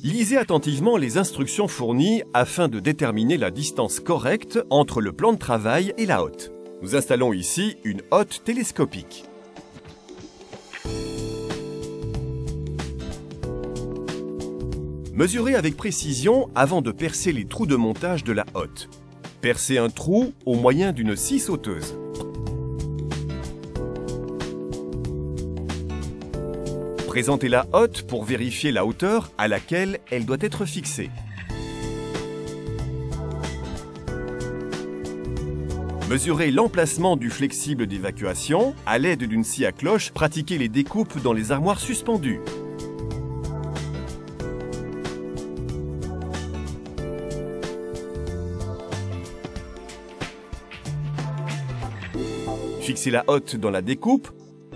Lisez attentivement les instructions fournies afin de déterminer la distance correcte entre le plan de travail et la hotte. Nous installons ici une hotte télescopique. Mesurez avec précision avant de percer les trous de montage de la hotte. Percez un trou au moyen d'une scie sauteuse. Présentez la hotte pour vérifier la hauteur à laquelle elle doit être fixée. Mesurez l'emplacement du flexible d'évacuation. À l'aide d'une scie à cloche, pratiquez les découpes dans les armoires suspendues. Fixez la hotte dans la découpe,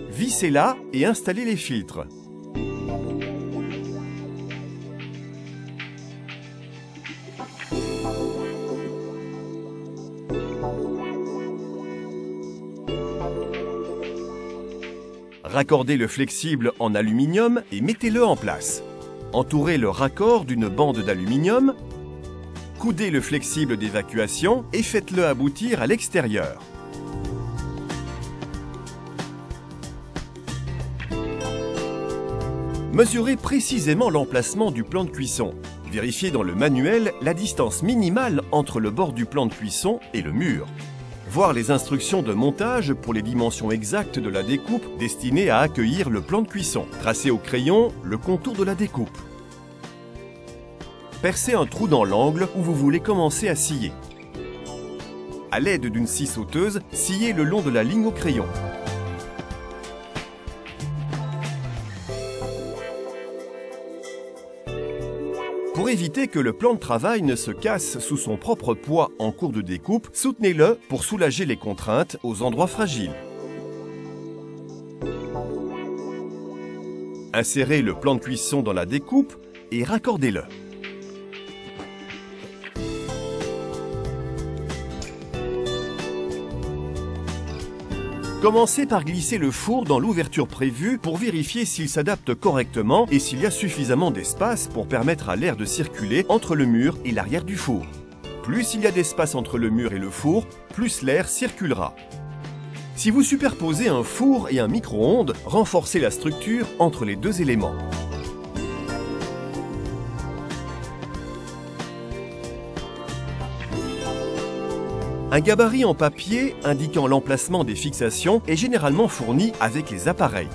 vissez-la et installez les filtres. Raccordez le flexible en aluminium et mettez-le en place. Entourez le raccord d'une bande d'aluminium, coudez le flexible d'évacuation et faites-le aboutir à l'extérieur. Mesurez précisément l'emplacement du plan de cuisson. Vérifiez dans le manuel la distance minimale entre le bord du plan de cuisson et le mur. Voir les instructions de montage pour les dimensions exactes de la découpe destinée à accueillir le plan de cuisson. Tracez au crayon le contour de la découpe. Percez un trou dans l'angle où vous voulez commencer à scier. À l'aide d'une scie sauteuse, sciez le long de la ligne au crayon. Pour éviter que le plan de travail ne se casse sous son propre poids en cours de découpe, soutenez-le pour soulager les contraintes aux endroits fragiles. Insérez le plan de cuisson dans la découpe et raccordez-le. Commencez par glisser le four dans l'ouverture prévue pour vérifier s'il s'adapte correctement et s'il y a suffisamment d'espace pour permettre à l'air de circuler entre le mur et l'arrière du four. Plus il y a d'espace entre le mur et le four, plus l'air circulera. Si vous superposez un four et un micro-ondes, renforcez la structure entre les deux éléments. Un gabarit en papier indiquant l'emplacement des fixations est généralement fourni avec les appareils.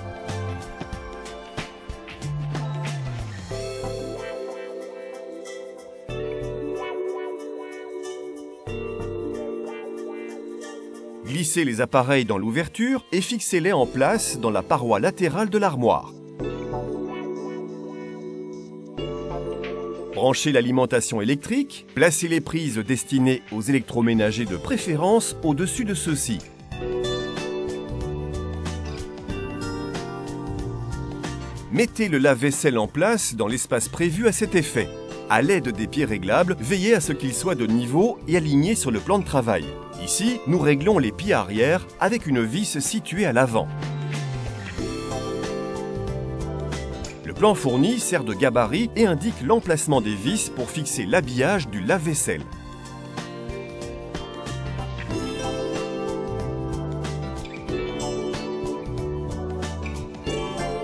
Glissez les appareils dans l'ouverture et fixez-les en place dans la paroi latérale de l'armoire. Branchez l'alimentation électrique, placez les prises destinées aux électroménagers de préférence au-dessus de ceux-ci. Mettez le lave-vaisselle en place dans l'espace prévu à cet effet. À l'aide des pieds réglables, veillez à ce qu'ils soient de niveau et alignés sur le plan de travail. Ici, nous réglons les pieds arrière avec une vis située à l'avant. Le plan fourni sert de gabarit et indique l'emplacement des vis pour fixer l'habillage du lave-vaisselle.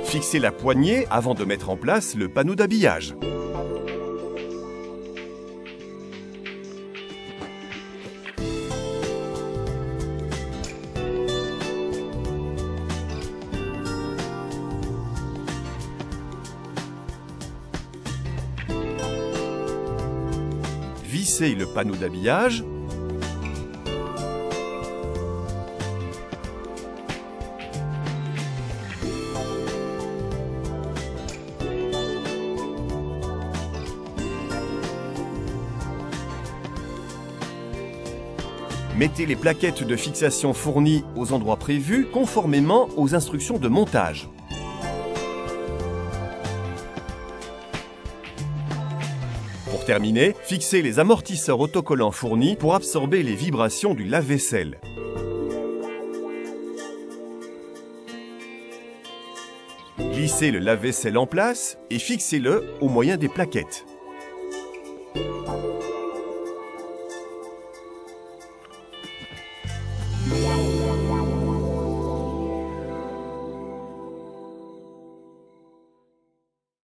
Fixez la poignée avant de mettre en place le panneau d'habillage. Vissez le panneau d'habillage. Mettez les plaquettes de fixation fournies aux endroits prévus conformément aux instructions de montage. Pour terminer, fixez les amortisseurs autocollants fournis pour absorber les vibrations du lave-vaisselle. Glissez le lave-vaisselle en place et fixez-le au moyen des plaquettes.